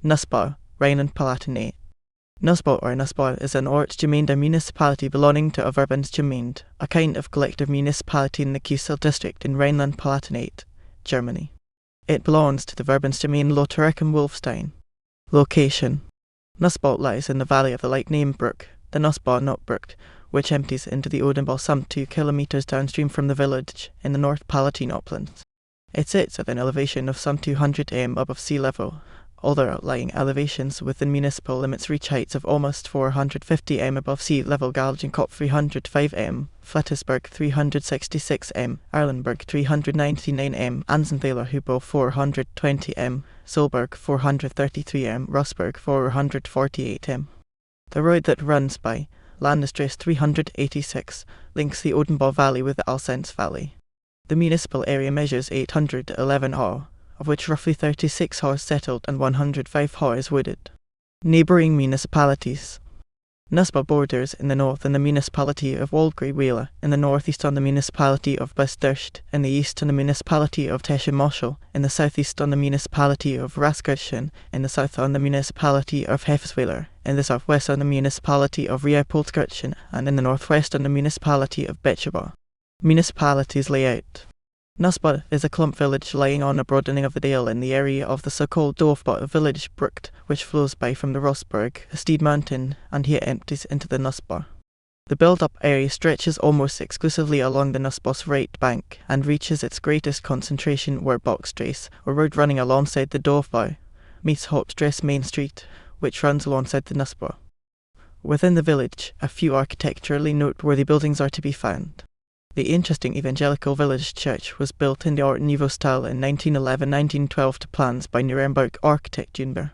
Nußbach, Rhineland-Palatinate. Nußbach or Nußbach is an Ortsgemeinde municipality belonging to a Verbandsgemeinde, a kind of collective municipality in the Kusel district in Rhineland-Palatinate, Germany. It belongs to the Verbandsgemeinde Lauterecken-Wolfstein. Location: Nußbach lies in the valley of the like-named brook, the Nußbach brook, which empties into the Odenbach some 2 kilometers downstream from the village in the North Palatine uplands. It sits at an elevation of some 200 m above sea level. Other outlying elevations within municipal limits reach heights of almost 450 m above sea level: Galgenkopf 305 m, Flettisberg 366 m, Erlenberg 399 m, Ansenthaler Hübel 420 m, Solberg 433 m, Rossberg 448 m. The road that runs by Landstrasse 386 links the Odenbach Valley with the Alsenz Valley. The municipal area measures 811 ha, of which roughly 36 ha is settled and 105 ha is wooded. Neighbouring municipalities: Nußbach borders in the north on the municipality of Waldgrave-Weiler, in the northeast on the municipality of Bestdurst, in the east on the municipality of Teschenmoschel, in the southeast on the municipality of Raskirchen, in the south on the municipality of Hefsweiler, in the southwest on the municipality of Riepolskirchen, and in the northwest on the municipality of Betschebach. Municipalities layout: Nußbach is a clump village lying on a broadening of the dale in the area of the so-called Dorfbach village brook, which flows by from the Rossberg, a steep mountain, and here empties into the Nußbach. The built-up area stretches almost exclusively along the Nußbach's right bank and reaches its greatest concentration where Bockstrasse, a road running alongside the Dorfbach, meets Hauptstrasse Main Street, which runs alongside the Nußbach. Within the village, a few architecturally noteworthy buildings are to be found. The interesting evangelical village church was built in the Art Nouveau style in 1911-1912 to plans by Nuremberg architect Junber.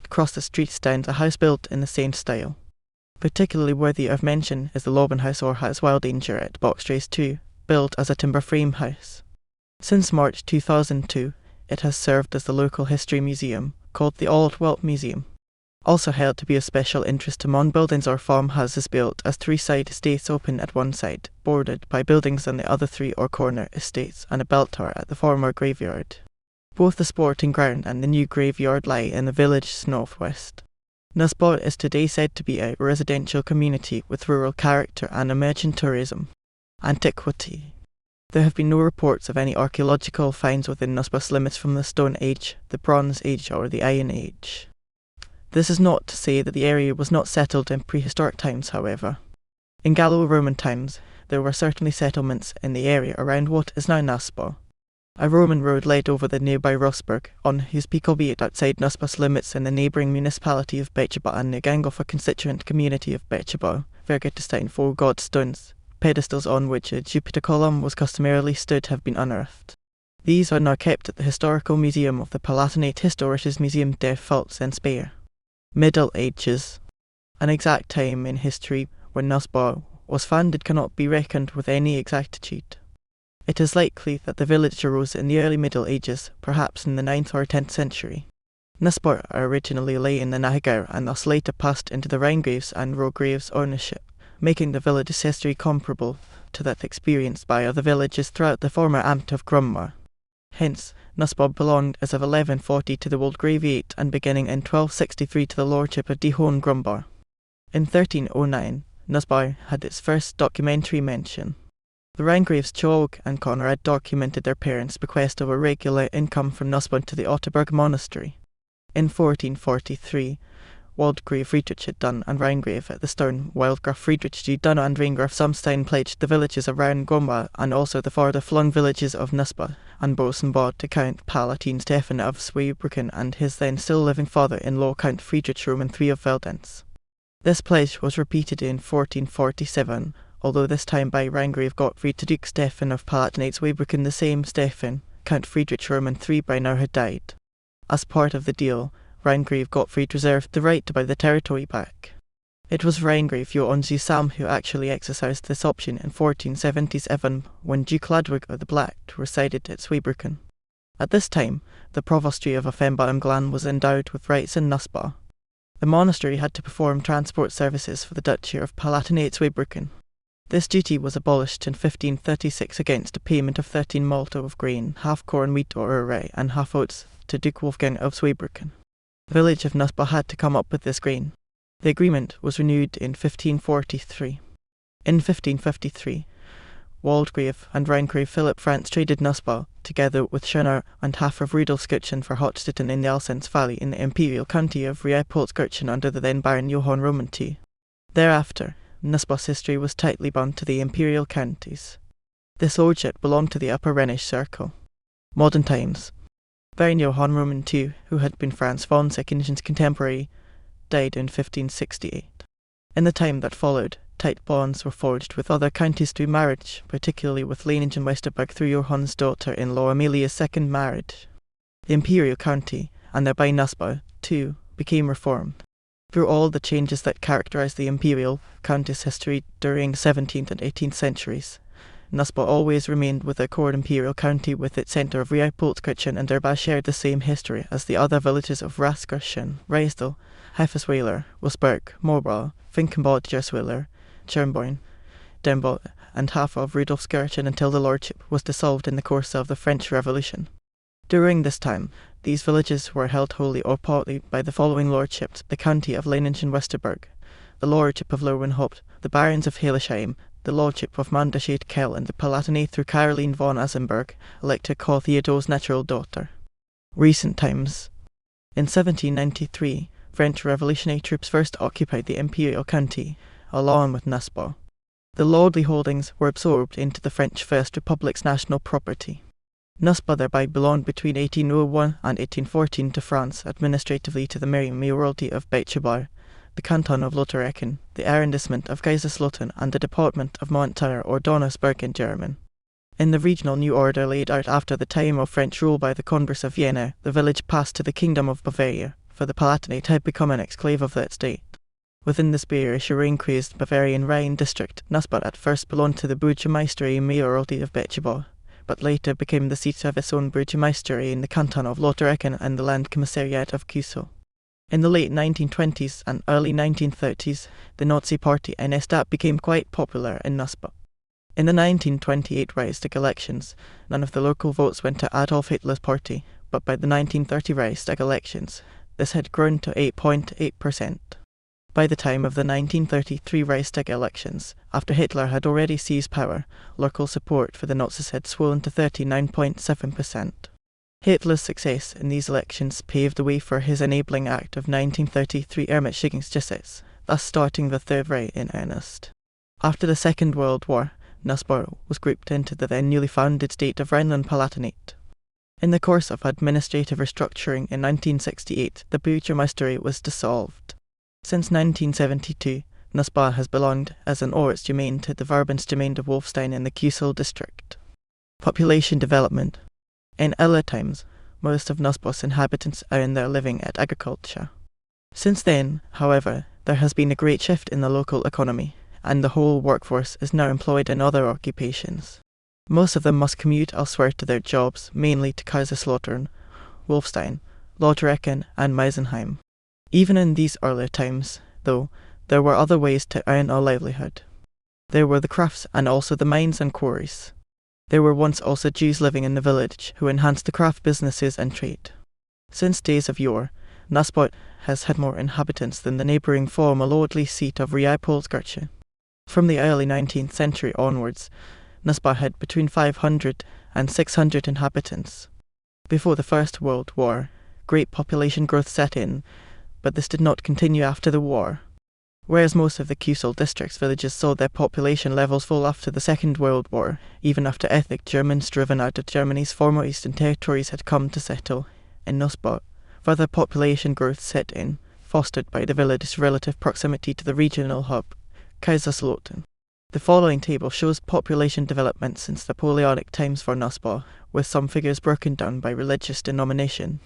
Across the street stands a house built in the same style. Particularly worthy of mention is the Lobenhaus or Haus Wildanger at Bockstrasse 2, built as a timber frame house. Since March 2002, it has served as the local history museum, called the Old Welt Museum. Also held to be of special interest among buildings or farmhouses built as 3 side estates open at one side, bordered by buildings on the other 3 or corner estates, and a bell tower at the former graveyard. Both the sporting ground and the new graveyard lie in the village's northwest. Nußbach is today said to be a residential community with rural character and emerging tourism. Antiquity: there have been no reports of any archaeological finds within Nußbach's limits from the Stone Age, the Bronze Age or the Iron Age. This is not to say that the area was not settled in prehistoric times, however. In Gallo-Roman times, there were certainly settlements in the area around what is now Nußbach. A Roman road led over the nearby Rossberg, on whose peak, albeit outside Nußbach's limits in the neighbouring municipality of Betschebach and the Gangofer constituent community of Betschebach, Vergetestein 4 god stones, pedestals on which a Jupiter column was customarily stood, have been unearthed. These are now kept at the Historical Museum of the Palatinate Historisches Museum der Pfalz in Speyer. Middle Ages: an exact time in history when Nußbach was founded cannot be reckoned with any exactitude. It is likely that the village arose in the early Middle Ages, perhaps in the 9th or 10th century. Nußbach originally lay in the Nachgau and thus later passed into the Rhinegraves and Rograves ownership, making the village's history comparable to that experienced by other villages throughout the former Amt of Grumbach. Hence, Nußbach belonged as of 1140 to the Waldgraviate and beginning in 1263 to the lordship of Die Hohen Grumbach. In 1309, Nußbach had its first documentary mention. The Rhinegraves Chog and Conrad documented their parents' bequest of a regular income from Nußbach to the Otterberg Monastery. In 1443, Waldgrave Friedrich had done and Rhinegrave at the Stern, Wildgraf Friedrich du Dunno and Rhinegraf Samstein pledged the villages around Grumbach and also the farther flung villages of Nußbach and Bosenbad to Count Palatine Stephan of Zweibrücken and his then still living father-in-law Count Friedrich Roman III of Veldenz. This pledge was repeated in 1447, although this time by Rhinegrave Gottfried to Duke Stephan of Palatinate Zweibrücken. The same Stephan, Count Friedrich Roman III, by now had died. As part of the deal, Rhinegrave Gottfried reserved the right to buy the territory back. It was Rhinegrave Johann Sam who actually exercised this option in 1477 when Duke Ludwig of the Black resided at Zweibrücken. At this time, the provostry of Offenbach im Glan was endowed with rights in Nußbach. The monastery had to perform transport services for the Duchy of Palatinate Zweibrücken. This duty was abolished in 1536 against a payment of 13 malto of grain, half corn, wheat or array, and half oats to Duke Wolfgang of Zweibrücken. The village of Nußbach had to come up with this grain. The agreement was renewed in 1543. In 1553, Waldgrave and Rhinegrave Philip France traded Nußbach, together with Schöner and half of Rudolfskirchen for Hochstetten in the Alsenz Valley in the imperial county of Rhineland-Palatinate under the then Baron Johann Roman II. Thereafter, Nußbach's history was tightly bound to the imperial counties. This lordship belonged to the Upper Rhenish Circle. Modern times. Baron Johann Roman II, who had been Franz von Seckengen's contemporary, died in 1568. In the time that followed, tight bonds were forged with other counties through marriage, particularly with Leiningen-Westerburg through Johann's daughter-in-law Amelia's second marriage. The imperial county, and thereby Nußbach, too, became reformed. Through all the changes that characterized the imperial county's history during the 17th and 18th centuries, Nußbach always remained with the core imperial county with its centre of Rhineland-Palatinate and thereby shared the same history as the other villages of Raskirchen, Reisdal, Heffesweiler, Wolfsburg, Morbach, Finkenbad-Jersweiler, Schönborn, Denbach, and half of Rudolfskirchen until the lordship was dissolved in the course of the French Revolution. During this time, these villages were held wholly or partly by the following lordships: the county of Leiningen-Westerburg, the lordship of Lerwenhaupt, the barons of Hildesheim, the lordship of Manderscheid-Kell, and the Palatinate through Caroline von Asenberg, elected Karl Theodor's natural daughter. Recent times. In 1793, French revolutionary troops first occupied the imperial county, along with Nußbach. The lordly holdings were absorbed into the French First Republic's national property. Nußbach thereby belonged between 1801 and 1814 to France, administratively to the mayoralty of Betschebar, the canton of Lauterecken, the arrondissement of Kaiserslautern, and the department of Montaire or Donnersberg in German. In the regional new order laid out after the time of French rule by the Congress of Vienna, the village passed to the Kingdom of Bavaria, for the Palatinate had become an exclave of that state. Within this Bayerische Rhine-crazed Bavarian Rhine district, Nußbach at first belonged to the Burgemeisterei mayoralty of Betschebar, but later became the seat of its own Burgemeisterei in the canton of Lauterecken and the land commissariat of Kusel. In the late 1920s and early 1930s, the Nazi party NSDAP became quite popular in Nußbach. In the 1928 Reichstag elections, none of the local votes went to Adolf Hitler's party, but by the 1930 Reichstag elections, this had grown to 8.8%. By the time of the 1933 Reichstag elections, after Hitler had already seized power, local support for the Nazis had swollen to 39.7%. Hitler's success in these elections paved the way for his enabling act of 1933 Ermächtigungsgesetz, thus starting the Third Reich in earnest. After the Second World War, Nußbach was grouped into the then newly founded state of Rhineland-Palatinate. In the course of administrative restructuring in 1968, the Burgemeisterei was dissolved. Since 1972, Nußbach has belonged as an Ortsgemeinde to the Verbandsgemeinde Wolfstein in the Kusel district. Population development. In earlier times, most of Nußbach's inhabitants earn their living at agriculture. Since then, however, there has been a great shift in the local economy, and the whole workforce is now employed in other occupations. Most of them must commute elsewhere to their jobs, mainly to Kaiserslautern, Wolfstein, Lauterecken, and Meisenheim. Even in these earlier times, though, there were other ways to earn a livelihood. There were the crafts and also the mines and quarries. There were once also Jews living in the village who enhanced the craft businesses and trade. Since days of yore, Nußbach has had more inhabitants than the neighbouring former lordly seat of Rhineland-Palatinate. From the early 19th century onwards, Nußbach had between 500 and 600 inhabitants. Before the First World War, great population growth set in, but this did not continue after the war. Whereas most of the Kusel district's villages saw their population levels fall after the Second World War, even after ethnic Germans driven out of Germany's former eastern territories had come to settle, in Nußbach, further population growth set in, fostered by the village's relative proximity to the regional hub, Kaiserslautern. The following table shows population development since Napoleonic times for Nußbach, with some figures broken down by religious denomination.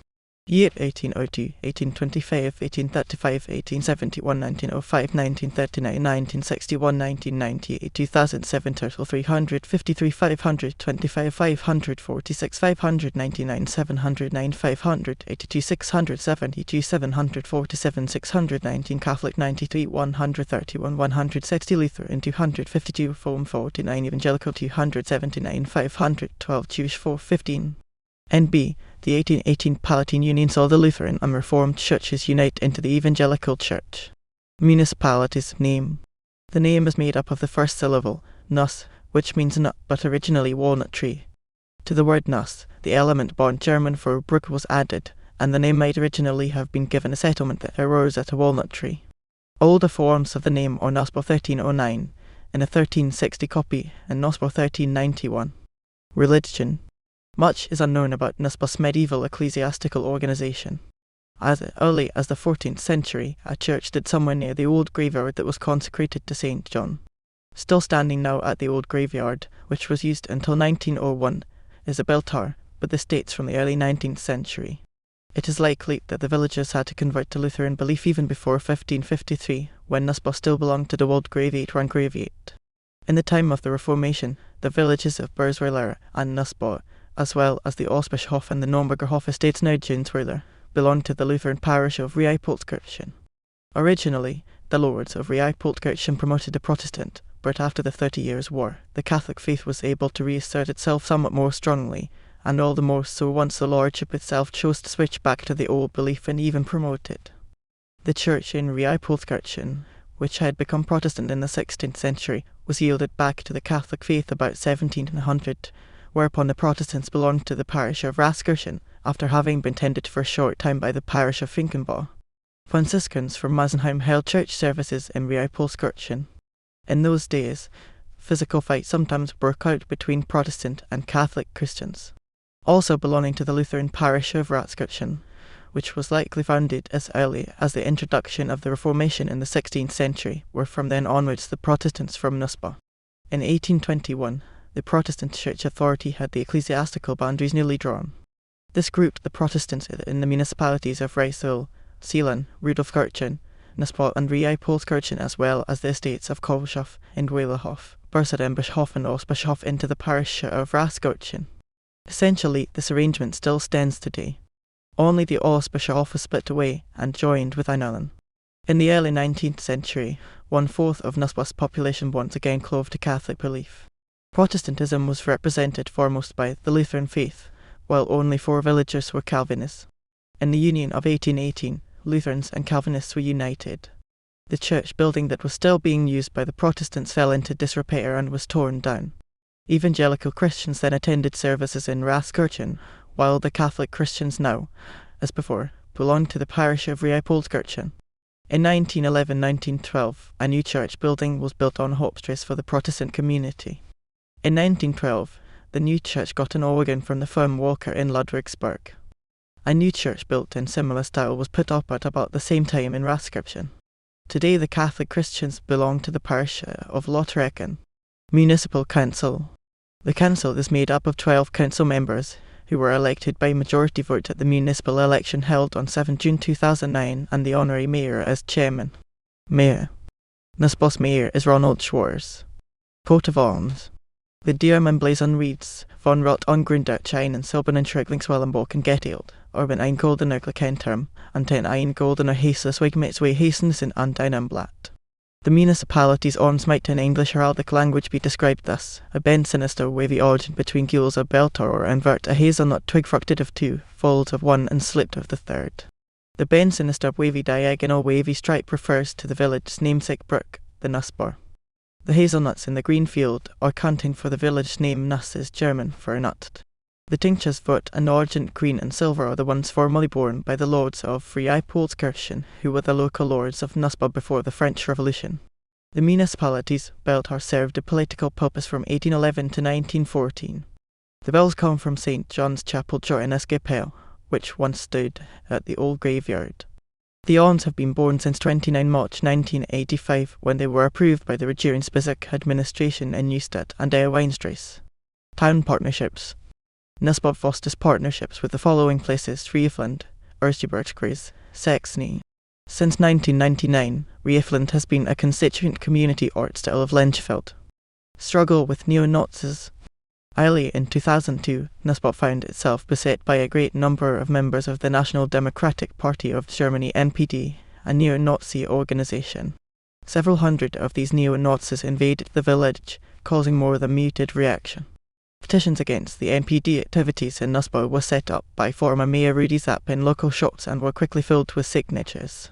Year 1802, 1825, 1835, 1871, 1905, 1939, 1961, 1990, 2007, total 353, 525, 546, 599, 709, 500, 82, 672, 747, 619, Catholic 93, 131, 160, Lutheran 252, Reformed 49, Evangelical 279, 512, Jewish 415. NB. The 1818 Palatine Union saw the Lutheran and Reformed churches unite into the Evangelical Church. Municipality's name. The name is made up of the first syllable, Nuss, which means nut but originally walnut tree. To the word Nuss, the element born German for brook was added, and the name might originally have been given a settlement that arose at a walnut tree. Older forms of the name are Nußbach 1309, in a 1360 copy, and Nußbach 1391. Religion. Much is unknown about Nußbach's medieval ecclesiastical organisation. As early as the 14th century, a church stood somewhere near the old graveyard that was consecrated to St. John. Still standing now at the old graveyard, which was used until 1901, is a bell tower, but this dates from the early 19th century. It is likely that the villagers had to convert to Lutheran belief even before 1553, when Nußbach still belonged to the old graveyard. In the time of the Reformation, the villages of Bursweiler and Nußbach, as well as the Ostbischhof and the Nürnberger Hof estates now Junsweiler, belonged to the Lutheran parish of Rhineland-Palatinate. Originally, the lords of Rhineland-Palatinate promoted the Protestant, but after the 30 Years' War, the Catholic faith was able to reassert itself somewhat more strongly, and all the more so once the lordship itself chose to switch back to the old belief and even promote it. The church in Rhineland-Palatinate, which had become Protestant in the 16th century, was yielded back to the Catholic faith about 1700, whereupon the Protestants belonged to the parish of Raskirchen, after having been tended for a short time by the parish of Finkenbach. Franciscans from Masenheim held church services in Rhineland-Palatinate. In those days, physical fights sometimes broke out between Protestant and Catholic Christians. Also belonging to the Lutheran parish of Raskirchen, which was likely founded as early as the introduction of the Reformation in the 16th century, were from then onwards the Protestants from Nußbach. In 1821, the Protestant Church Authority had the ecclesiastical boundaries newly drawn. This grouped the Protestants in the municipalities of Rheisel, Seeland, Rudolfkirchen, Nußbach and Rhineland-Palatinate, as well as the estates of Kohlshof and Weilerhof, Bursadembischhof and Ostbischhof into the parish of Raskirchen. Essentially, this arrangement still stands today. Only the Ostbischhof was split away and joined with Rhineland. In the early 19th century, 1/4 of Nußbach's population once again clove to Catholic belief. Protestantism was represented foremost by the Lutheran faith, while only 4 villagers were Calvinists. In the Union of 1818, Lutherans and Calvinists were united. The church building that was still being used by the Protestants fell into disrepair and was torn down. Evangelical Christians then attended services in Raskirchen, while the Catholic Christians now, as before, belonged to the parish of Rhineland-Palatinate. In 1911-1912, a new church building was built on Hauptstrasse for the Protestant community. In 1912, the new church got an organ from the firm Walker in Ludwigsburg. A new church built in similar style was put up at about the same time in Raskirchen. Today the Catholic Christians belong to the parish of Lauterecken. Municipal Council. The council is made up of 12 council members, who were elected by majority vote at the municipal election held on 7 June 2009, and the honorary mayor as chairman. Mayor. Nußbach's mayor is Ronald Schwarz. Coat of arms. The Diamantblazon reads, von Rot Ungrundscheinen silbernen Schräglingswellenbalken geteilt, orben ein goldener Glockenturm, und ein goldener Häslersweg mit zwei Häsnissen und einem Blatt. The municipality's arms might in English heraldic language be described thus: a bend sinister wavy origin between gules of bell tower and vert, a hazelnut twig fructed of 2, folds of 1 and slipped of the 3rd. The bend sinister wavy diagonal wavy stripe refers to the village's namesake brook, the Nußbach. The hazelnuts in the green field are counting for the village name. Nuss is German for nut. The tinctures vert and argent, green and silver are the ones formerly borne by the lords of Rhineland-Palatinate, who were the local lords of Nußbach before the French Revolution. The municipality's bell tower served a political purpose from 1811 to 1914. The bells come from St. John's Chapel Jordanesgapel, which once stood at the old graveyard. The arms have been borne since 29 March 1985, when they were approved by the Regierungsbezirk administration in Neustadt and der Weinstrasse. Town partnerships. Nußbach fosters partnerships with the following places: Rhineland, Erzgebirgskreis, Saxony. Since 1999, Rhineland has been a constituent community Ortsteil of Lenzfeld. Struggle with neo-Nazis. Early in 2002, Nußbach found itself beset by a great number of members of the National Democratic Party of Germany (NPD), a neo-Nazi organization. Several hundred of these neo-Nazis invaded the village, causing more than muted reaction. Petitions against the NPD activities in Nußbach were set up by former Mayor Rudy Zapp in local shops and were quickly filled with signatures.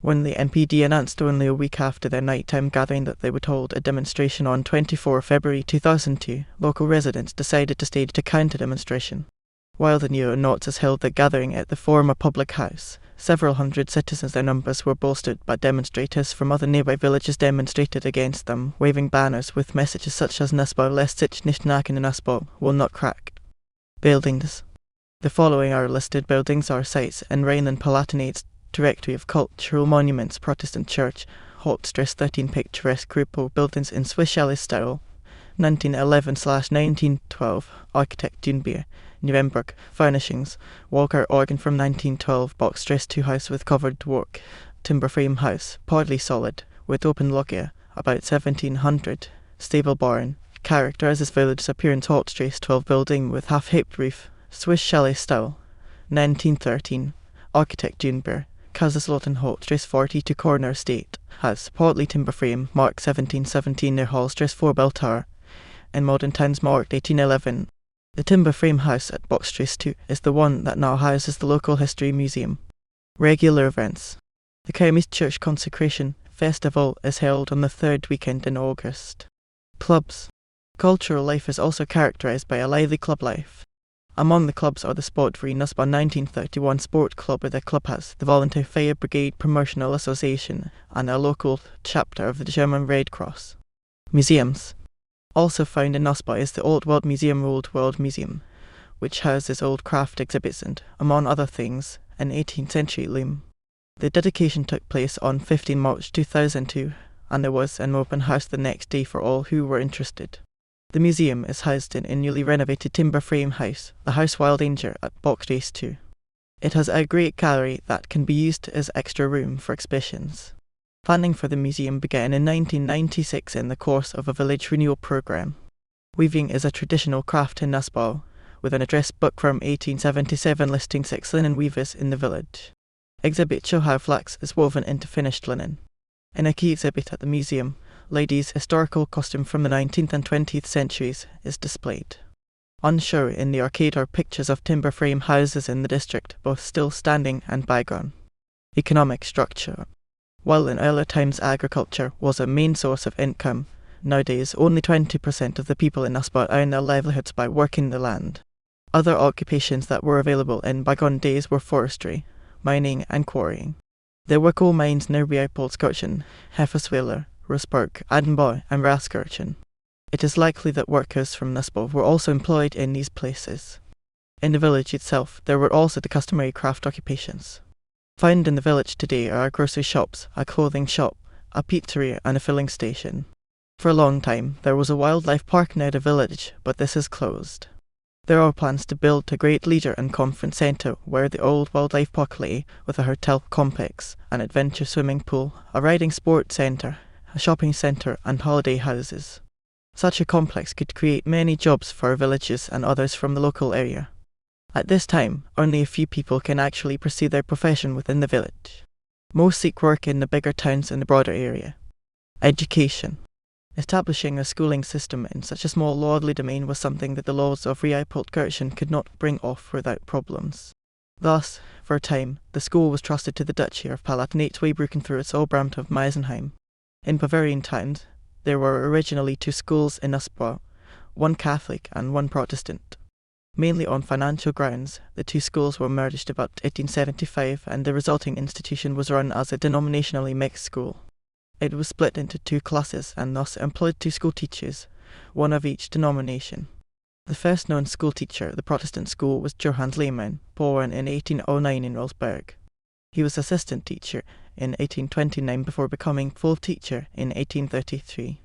When the NPD announced only a week after their nighttime gathering that they would hold a demonstration on 24 February 2002, local residents decided to stage a counter-demonstration. While the neo-Nazis held their gathering at the former public house, several hundred citizens, their numbers were bolstered by demonstrators from other nearby villages, demonstrated against them, waving banners with messages such as Nußbach lässt sich nicht knacken, Nußbach will not crack. Buildings. The following are listed buildings or sites in Rhineland-Palatinate's Directory of Cultural Monuments: Protestant Church, Hauptstrasse 13, picturesque Grupo buildings in Swiss chalet style, 1911/1912, architect Dunbier, Nuremberg, furnishings, Walker organ from 1912, Boxstrasse 2 house with covered work, timber frame house, partly solid, with open loggia, about 1700, stable barn, characterizes village's appearance, Hauptstrasse 12 building with half-hipped roof, Swiss chalet style, 1913, architect Dunbier, Kaiserslautern, Hauptstrasse 42 corner estate, house, partly timber frame, marked 1717 near Hallstrasse 4 bell tower, in modern times marked 1811. The timber frame house at Boxstrasse 2 is the one that now houses the local history museum. Regular events. The Church consecration festival is held on the third weekend in August. Clubs. Cultural life is also characterized by a lively club life. Among the clubs are the Sportverein Nußbach 1931 Sport Club with a clubhouse, the Volunteer Fire Brigade Promotional Association, and a local chapter of the German Red Cross. Museums. Also found in Nußbach is the Old World Museum, Old World Museum, which houses old craft exhibits and, among other things, an 18th century loom. The dedication took place on 15 March 2002, and there was an open house the next day for all who were interested. The museum is housed in a newly renovated timber frame house, the House Wild Danger at Boxstrasse 2. It has a great gallery that can be used as extra room for exhibitions. Planning for the museum began in 1996 in the course of a village renewal program. Weaving is a traditional craft in Nußbach, with an address book from 1877 listing 6 linen weavers in the village. Exhibits show how flax is woven into finished linen. In a key exhibit at the museum, ladies' historical costume from the 19th and 20th centuries is displayed. On show in the arcade are pictures of timber frame houses in the district, both still standing and bygone. Economic structure. While in earlier times agriculture was a main source of income, nowadays only 20% of the people in Nußbach earn their livelihoods by working the land. Other occupations that were available in bygone days were forestry, mining and quarrying. There were coal mines near Rhineland-Palatinate, Heffersweiler, Roseburg, Adenbau and Raskirchen. It is likely that workers from Nußbach were also employed in these places. In the village itself, there were also the customary craft occupations. Found in the village today are grocery shops, a clothing shop, a pizzeria and a filling station. For a long time, there was a wildlife park near the village, but this is closed. There are plans to build a great leisure and conference centre where the old wildlife park lay, with a hotel complex, an adventure swimming pool, a riding sports centre, a shopping centre and holiday houses. Such a complex could create many jobs for villages and others from the local area. At this time, only a few people can actually pursue their profession within the village. Most seek work in the bigger towns in the broader area. Education. Establishing a schooling system in such a small lordly domain was something that the laws of Rhineland-Palatinate could not bring off without problems. Thus, for a time, the school was trusted to the Duchy of Palatinate, Zweibrücken through its Obramt of Meisenheim. In Bavarian times, there were originally 2 schools in Nußbach, one Catholic and one Protestant. Mainly on financial grounds, the 2 schools were merged about 1875 and the resulting institution was run as a denominationally mixed school. It was split into 2 classes and thus employed 2 school teachers, one of each denomination. The first known school teacher, the Protestant school, was Johannes Lehmann, born in 1809 in Wolfsburg. He was assistant teacher in 1829 before becoming full teacher in 1833.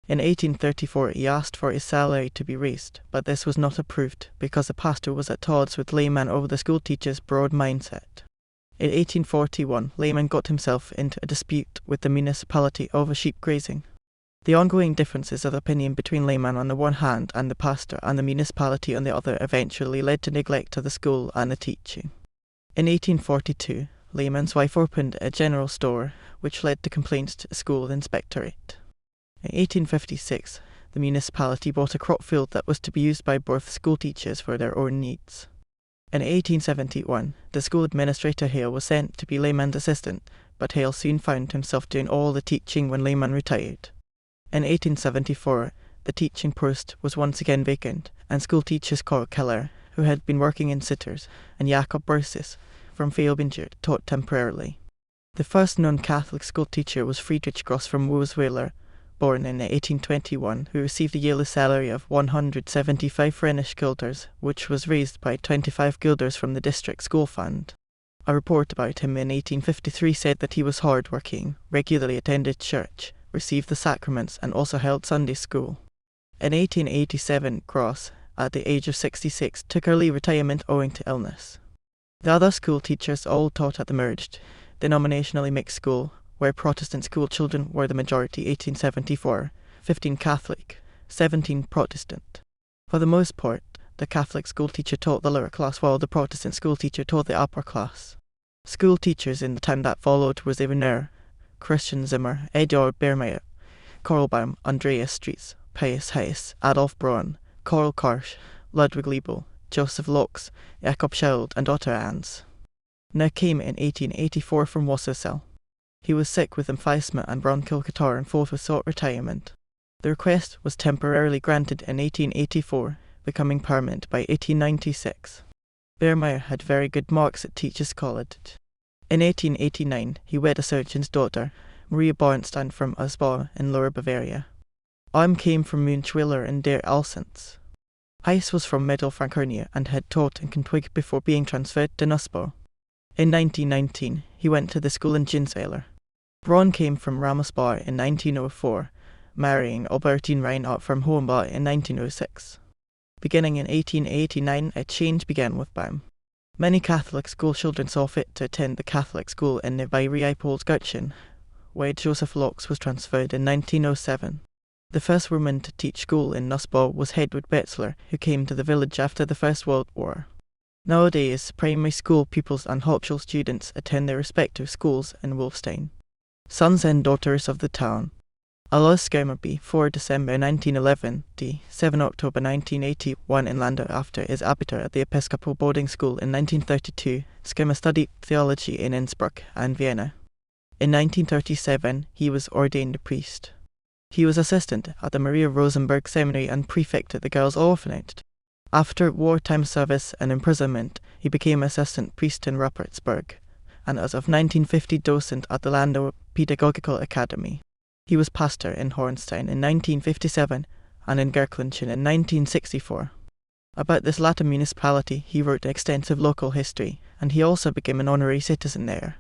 In 1834 he asked for his salary to be raised, but this was not approved because the pastor was at odds with Lehmann over the school teacher's broad mindset. In 1841 Lehmann got himself into a dispute with the municipality over sheep grazing. The ongoing differences of opinion between Lehmann on the one hand and the pastor and the municipality on the other eventually led to neglect of the school and the teaching. In 1842 Lehmann's wife opened a general store, which led to complaints to the school inspectorate. In 1856, the municipality bought a crop field that was to be used by both school teachers for their own needs. In 1871, the school administrator Hale was sent to be Lehmann's assistant, but Hale soon found himself doing all the teaching when Lehmann retired. In 1874, the teaching post was once again vacant, and school teachers Carl Keller, who had been working in Sitters, and Jakob Bursis from Feilbinger taught temporarily. The first non-Catholic school teacher was Friedrich Gross from Wosweiler, born in 1821, who received a yearly salary of 175 Rhenish guilders, which was raised by 25 guilders from the district school fund. A report about him in 1853 said that he was hard-working, regularly attended church, received the sacraments, and also held Sunday school. In 1887, Gross, at the age of 66, took early retirement owing to illness. The other school teachers all taught at the merged, denominationally mixed school, where Protestant school children were the majority 1874, 15 Catholic, 17 Protestant. For the most part, the Catholic school teacher taught the lower class while the Protestant school teacher taught the upper class. School teachers in the time that followed was Ebener, Christian Zimmer, Eduard Beermeyer, Korlbaum, Andreas Streets, Pius Heiss, Adolf Braun, Karl Karsch, Ludwig Liebel, Joseph Laux, Jakob Schild, and Otto Ans. Now came in 1884 from Wassersel. He was sick with emphysema and bronchial and forthwith sought retirement. The request was temporarily granted in 1884, becoming permanent by 1896. Beermeyer had very good marks at Teachers' College. In 1889, he wed a surgeon's daughter, Maria Bornstein from Usbach in Lower Bavaria. Alm came from Münchwiller in Der Alsens. Heiss was from Middle Franconia and had taught in Contwig before being transferred to Nußbach. In 1919, he went to the school in Ginsweiler. Braun came from Ramosbach in 1904, marrying Albertine Reinhardt from Hohenbach in 1906. Beginning in 1889, a change began with Baum. Many Catholic school children saw fit to attend the Catholic school in Neubei-Riepolsgutschen, where Joseph Laux was transferred in 1907. The first woman to teach school in Nußbach was Hedwig Betzler, who came to the village after the First World War. Nowadays, primary school pupils and Hauptschule students attend their respective schools in Wolfstein. Sons and daughters of the town. Alois Skermerby, 4 December 1911 to 7 October 1981 in Landau after his Abitur at the Episcopal Boarding School in 1932. Skermer studied theology in Innsbruck and Vienna. In 1937, he was ordained a priest. He was assistant at the Maria Rosenberg Seminary and prefect at the girls' orphanage. After wartime service and imprisonment, he became assistant priest in Ruppertsburg, and as of 1950 docent at the Landau Pedagogical Academy. He was pastor in Hornstein in 1957 and in Gerklingen in 1964. About this latter municipality he wrote extensive local history, and he also became an honorary citizen there.